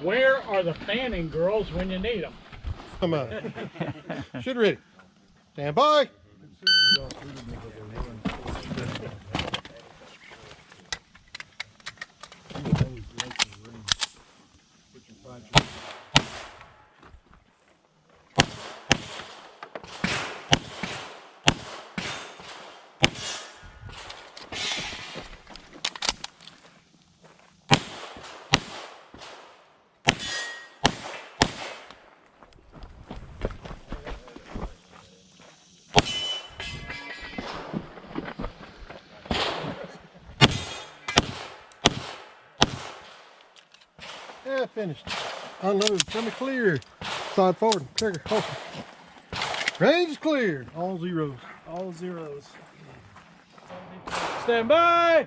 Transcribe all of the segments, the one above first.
Where are the fanning girls when you need them? Come on. Shoot ready. Stand by. Yeah, finished. Unload, semi clear. Slide forward, trigger, holster. Range is clear. All zeros. All zeros. Stand by.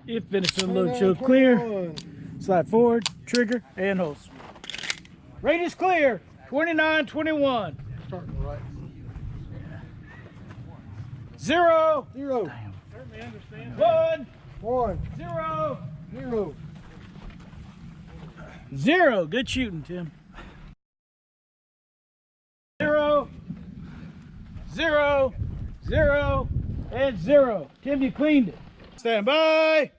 If finished, unload, show clear. Slide forward, trigger, and holster. Radius clear. 29-21. Starting right. 0. 0. Damn. Certainly understand. 1. 1. 0. 0. 0. Good shooting, Tim. 0. 0. 0. And 0. Tim, you cleaned it. Stand by.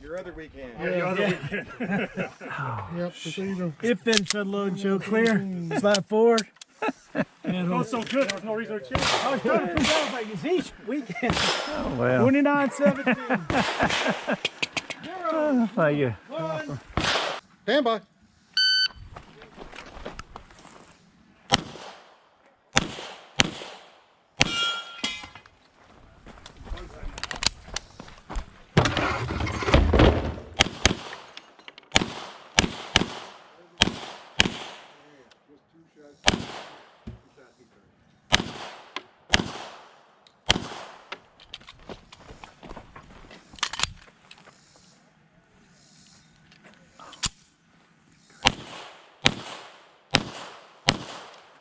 Your other weekend. Yeah, your other weekend. Yep, procedure. If finished, unload, show clear. Slide forward. And That was so good, there was no reason to change. I was trying to figure out like it's each weekend. Oh, well. 29-17. 0. Thank you. 1. Stand by.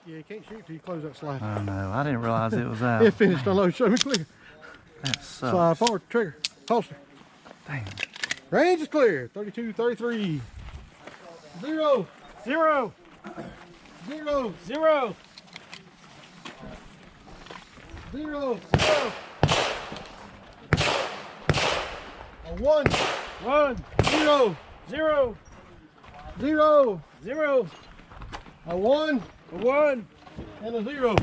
Yeah, you can't shoot till you close that slide. Oh no, I didn't realize it was out. It finished, unload, show me clear. That sucks. Slide forward, trigger, holster. Damn. Range is clear. 32, 33. 0. 0. 0. 0. 0. 1. 1. 0. 0. 0. 0. A 1. A 1. And a 0.